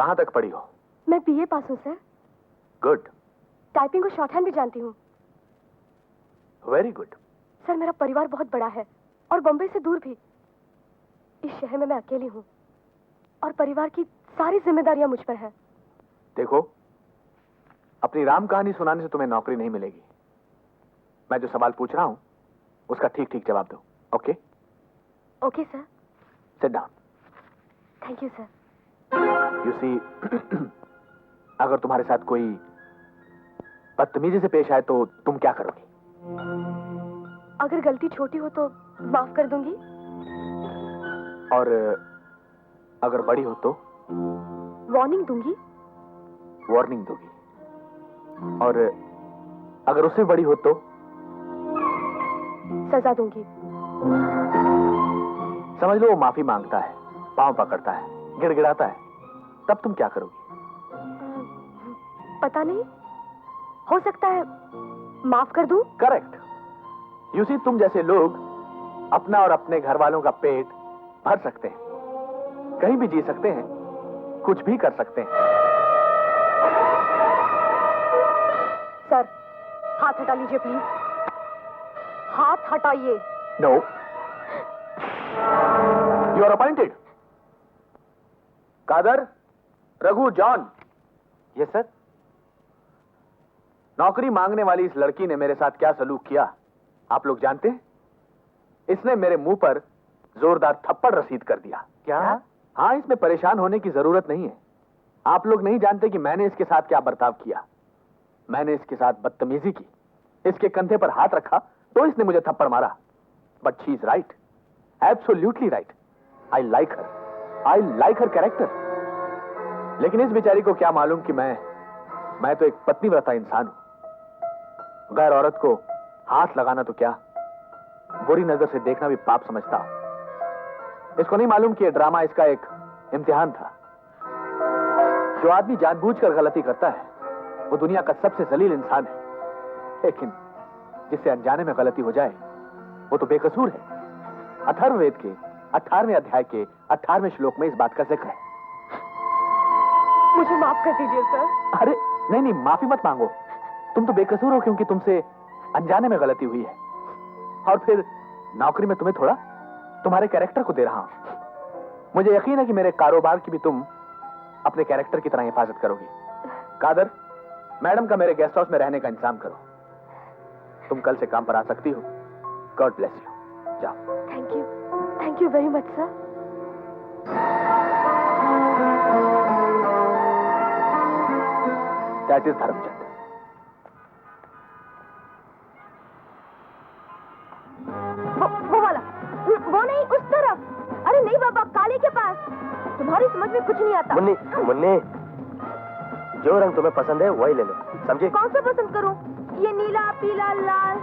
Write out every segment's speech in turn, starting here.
कहाँ तक पढ़ी हो? मैं बीए पास हूँ सर। गुड। टाइपिंग और शॉर्ट हैंड भी जानती हूँ। Very good. सर मेरा परिवार बहुत बड़ा है और बम्बई से दूर भी। इस शहर में मैं अकेली हूँ और परिवार की सारी जिम्मेदारियां मुझ पर हैं। देखो, अपनी राम कहानी सुनाने से तुम्हें नौकरी नहीं मिलेगी। मैं जो सवाल पूछ रहा हूँ उसका ठीक ठीक जवाब दो। Okay? Okay sir. Sit down. Thank you sir. You see, अगर तुम्हारे साथ कोई बदतमीजी से पेश आए तो तुम क्या करोगी? अगर गलती छोटी हो तो माफ कर दूंगी। और अगर बड़ी हो तो? वार्निंग दूंगी। वार्निंग दोगी। और अगर उससे बड़ी हो तो? सजा दूंगी। समझ लो वो माफी मांगता है, पांव पकड़ता है, गिड़गिड़ाता है, तब तुम क्या करोगी? पता नहीं, हो सकता है माफ कर दूं। करेक्ट। यू सी, तुम जैसे लोग अपना और अपने घर वालों का पेट भर सकते हैं, कहीं भी जी सकते हैं, कुछ भी कर सकते हैं। सर हाथ हटा लीजिए प्लीज। हाथ हटाइए। No, you are appointed. Kadar, Raghu, John. Yes sir. नौकरी मांगने वाली इस लड़की ने मेरे साथ क्या सलूक किया आप लोग जानते हैं? इसने मेरे मुंह पर जोरदार थप्पड़ रसीद कर दिया। क्या? हाँ, इसमें परेशान होने की जरूरत नहीं है। आप लोग नहीं जानते कि मैंने इसके साथ क्या बर्ताव किया। मैंने इसके साथ बदतमीजी की, इसके कंधे पर हाथ रखा तो इसने मुझे थप्पड़ मारा। But she is right, absolutely right. I like her character. लेकिन इस बेचारी को क्या मालूम कि मैं तो एक पत्नीव्रता इंसान हूं। गैर औरत को हाथ लगाना तो क्या, बुरी नजर से देखना भी पाप समझता हूं। इसको नहीं मालूम कि यह ड्रामा इसका एक इम्तिहान था। जो आदमी जानबूझकर गलती करता है वो दुनिया का सबसे जलील इंसान है, लेकिन जिससे अनजाने में गलती हो जाए वो तो बेकसूर है। अथर्ववेद के 18वें अध्याय के 18वें श्लोक में इस बात का जिक्र है। मुझे माफ कर दीजिए सर। अरे नहीं, माफी मत मांगो। तुम तो बेकसूर हो क्योंकि तुमसे अनजाने में गलती हुई है। और फिर नौकरी में तुम्हें थोड़ा तुम्हारे कैरेक्टर को दे रहा हूं। मुझे यकीन है कि मेरे कारोबार की भी तुम अपने कैरेक्टर की तरह हिफाजत करोगी। कादर, मैडम का मेरे गेस्ट हाउस में रहने का इंतजाम करो। तुम कल से काम पर आ सकती हो। God bless you. जाओ। Thank you very much sir. That is Dharamchand. वो वाला, वो नहीं, उस तरफ। अरे नहीं बाबा, काले के पास। तुम्हारी समझ में कुछ नहीं आता। मुन्नी, जो रंग तुम्हें पसंद है वही ले लो, समझे? कौन सा पसंद करूं? ये नीला, पीला, लाल,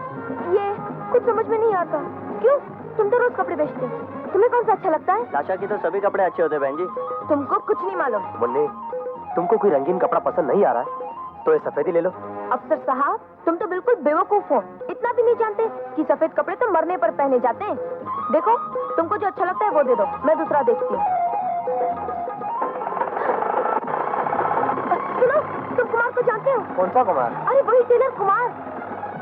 ये कुछ समझ में नहीं आता। क्यों? तुम तो रोज कपड़े बेचते हो, तुम्हें कौन सा अच्छा लगता है? लाशा की तो सभी कपड़े अच्छे होते हैं बहन जी। तुमको कुछ नहीं मालूम। मुन्नी, तुमको कोई रंगीन कपड़ा पसंद नहीं आ रहा है तो ये सफेद ही ले लो। अफसर साहब, तुम तो बिल्कुल बेवकूफ हो। इतना भी नहीं जानते कि सफेद कपड़े तो मरने पर पहने जाते हैं। देखो, तुमको जो अच्छा लगता है वो दे दो, मैं दूसरा देखती हूँ। सुनो, तुम कुमार को जानते हो? कौन सा कुमार? अरे वही टेलर कुमार।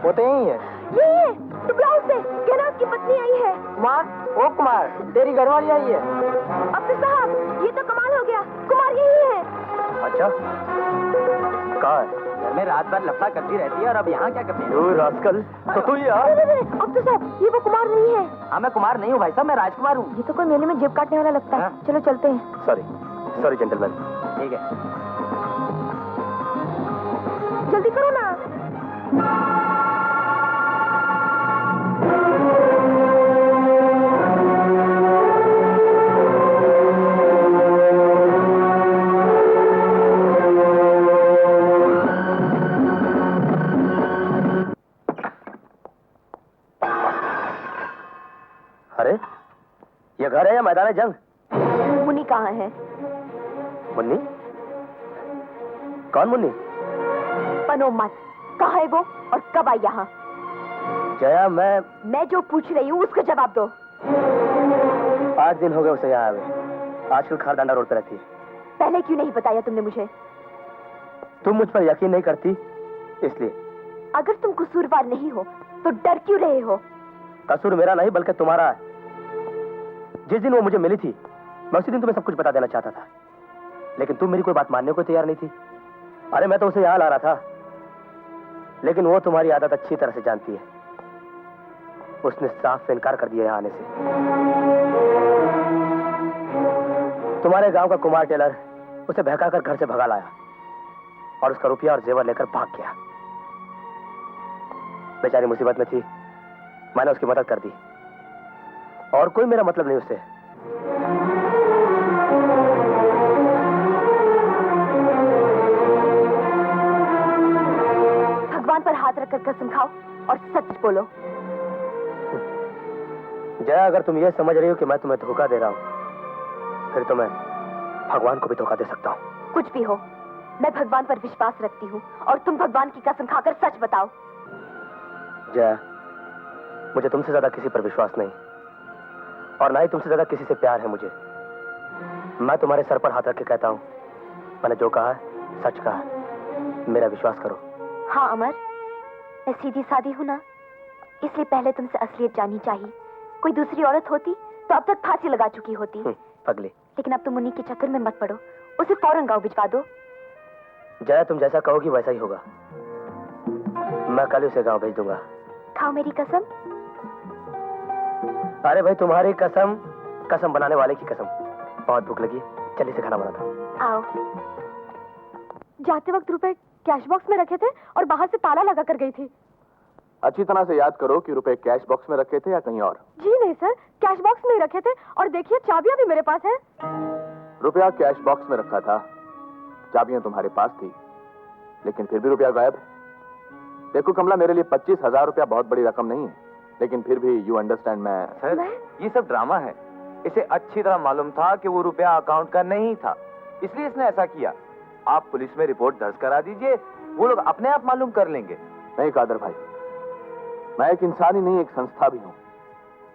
वो तो यही है। यही है तो ब्लाउज से कहना उसकी पत्नी आई है। कुमार, ओ कुमार, तेरी घरवाली आई है। अफसर साहब, ये तो कमाल हो गया, कुमार यही है। अच्छा, कहाँ है? घर में रात भर लफड़ा करती रहती है और अब यहाँ क्या करती है? तू रास्कल, तो तू यहाँ? अफसर साहब, ये वो कुमार नहीं है। हाँ, मैं कुमार नहीं हूँ भाई साहब, मैं राजकुमार हूँ। ये तो कोई मेले में जेब काटने वाला लगता है। हाँ? चलो चलते हैं। Sorry gentleman. ठीक है। जल्दी करो ना। अरे, ये घर है या मैदान जंग? मुन्नी कहाँ है? मुन्नी? कौन मुन्नी? बनो मत। कहाँ है वो और कब आई यहाँ? जया, मैं जो पूछ रही हूँ उसका जवाब दो। 5 दिन हो गए उसे यहाँ आए। आजकल खारदांडा रोड पे रहती है। पहले क्यों नहीं बताया तुमने मुझे? तुम मुझ पर यकीन नहीं करती इसलिए। अगर तुम कसूरवार नहीं हो तो डर क्यों रहे हो? कसूर मेरा नहीं बल्कि तुम्हारा है। जिस दिन वो मुझे मिली थी मैं उसी दिन तुम्हें सब कुछ बता देना चाहता था, लेकिन तुम मेरी कोई बात मानने को तैयार नहीं थी। अरे मैं तो उसे यहाँ ला रहा था, लेकिन वो तुम्हारी आदत अच्छी तरह से जानती है। उसने साफ इनकार कर दिया यहाँ आने से। तुम्हारे गांव का कुमार टेलर उसे बहकाकर घर से भगा लाया और उसका रुपया और जेवर लेकर भाग गया। बेचारी मुसीबत में थी, मैंने उसकी मदद कर दी, और कोई मेरा मतलब नहीं उससे। भगवान पर हाथ रखकर कसम खाओ और सच बोलो। जया, अगर तुम ये समझ रही हो कि मैं तुम्हें धोखा दे रहा हूं, फिर तो मैं भगवान को भी धोखा दे सकता हूं। कुछ भी हो, मैं भगवान पर विश्वास रखती हूँ और तुम भगवान की कसम खाकर सच बताओ। जया, मुझे तुमसे ज्यादा किसी पर विश्वास नहीं, और ना ही तुमसे ज्यादा किसी से प्यार है मुझे। मैं तुम्हारे सर पर हाथ रख के कहता हूँ, मैंने जो कहा है सच कहा है, मेरा विश्वास करो। हाँ अमर, मैं सीधी सादी हूँ ना, इसलिए पहले तुमसे असलियत जाननी चाहिए। कोई दूसरी औरत होती तो अब तक फांसी लगा चुकी होती। पगली, लेकिन अब तुम उन्हीं के चक्कर में मत पड़ो, उसे फौरन गाँव भिजवा दो। जया, तुम जैसा कहोगी वैसा ही होगा। मैं कल उसे गांव भेज दूंगा। खाओ मेरी कसम। अरे भाई, तुम्हारी कसम, कसम बनाने वाले की कसम। बहुत भूख लगी, चलिए से खाना बनाता हूँ। आओ। जाते वक्त रुपए कैश बॉक्स में रखे थे और बाहर से ताला लगा कर गई थी। अच्छी तरह से याद करो कि रुपए कैश बॉक्स में रखे थे या कहीं और। जी नहीं सर, कैश बॉक्स में ही रखे थे, और देखिए चाबियां भी मेरे पास है। रुपया कैश बॉक्स में रखा था, चाबियां तुम्हारे पास थी, लेकिन फिर भी रुपया गायब है। देखो कमला, मेरे लिए 25,000 रुपया बहुत बड़ी रकम नहीं है, लेकिन फिर भी यू अंडरस्टैंड, मैं सर, ये सब ड्रामा है। इसे अच्छी तरह मालूम था कि वो रुपया अकाउंट का नहीं था, इसलिए इसने ऐसा किया। आप पुलिस में रिपोर्ट दर्ज करा दीजिए, वो लोग अपने आप मालूम कर लेंगे। नहीं कादर भाई, मैं एक इंसान ही नहीं, एक संस्था भी हूं,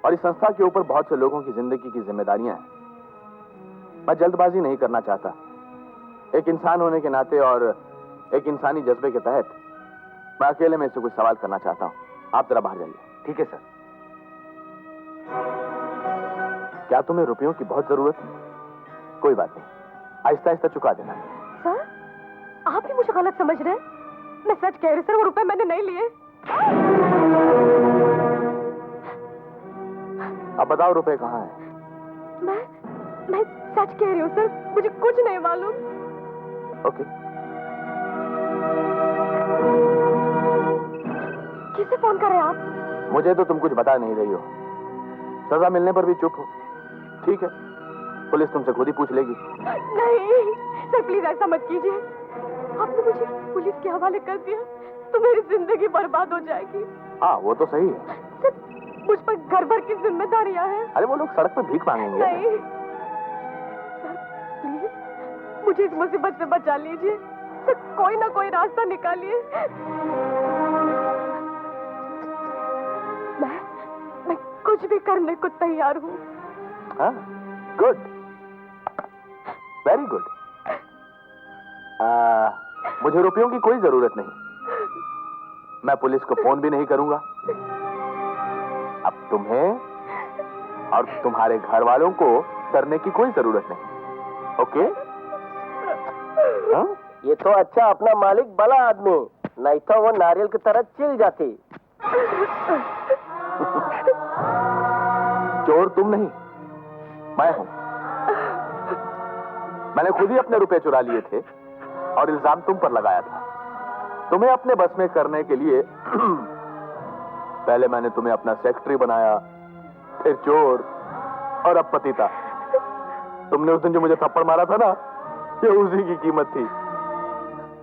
और इस संस्था के ऊपर बहुत से लोगों की जिंदगी की जिम्मेदारियां हैं। मैं जल्दबाजी नहीं करना चाहता। एक इंसान होने के नाते और एक इंसानी जज्बे के तहत मैं अकेले में इससे कुछ सवाल करना चाहता हूं। आप जरा बाहर जाइए। ठीक है सर। क्या तुम्हें रुपयों की बहुत जरूरत है? कोई बात नहीं, आहिस्ता आहिस्ता चुका देना। सर, आप ही मुझे गलत समझ रहे हैं। मैं सच कह रही सर, वो रुपए मैंने नहीं लिए। अब बताओ रुपए कहाँ हैं? मैं सच कह रही हूँ सर, मुझे कुछ नहीं मालूम। ओके। किसे फोन कर रहे हैं आप? मुझे तो तुम कुछ बता नहीं रही हो। सजा मिलने पर भी चुप हो। ठीक है, पुलिस तुमसे खुद ही पूछ लेगी। नहीं सर, प्लीज ऐसा मत कीजिए। आपने मुझे पुलिस के हवाले कर दिया तो मेरी जिंदगी बर्बाद हो जाएगी। हाँ, वो तो सही है। सर, मुझ पर घर भर की जिम्मेदारियां हैं। अरे वो लोग सड़क पर भीख मांगेंगे। नहीं सर, प्लीज मुझे इस मुसीबत से बचा लीजिए। सर, कोई ना कोई रास्ता निकालिए। मैं कुछ भी करने को तैयार हूँ। हाँ, गुड, वेरी गुड। मुझे रुपयों की कोई जरूरत नहीं। मैं पुलिस को फोन भी नहीं करूंगा। अब तुम्हें और तुम्हारे घर वालों को डरने की कोई जरूरत नहीं। ओके? हाँ? ये तो अच्छा अपना मालिक भला आदमी, नहीं तो वो नारियल की तरह चिल जाती। चोर तुम नहीं, मैं हूं। मैंने खुद ही अपने रुपए चुरा लिए थे और इल्जाम तुम पर लगाया था। तुम्हें अपने बस में करने के लिए पहले मैंने तुम्हें अपना सेक्रेटरी बनाया, फिर चोर और अब पतिता। तुमने उस दिन जो मुझे थप्पड़ मारा था ना, ये उसी की कीमत थी।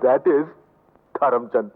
That is Karamchand.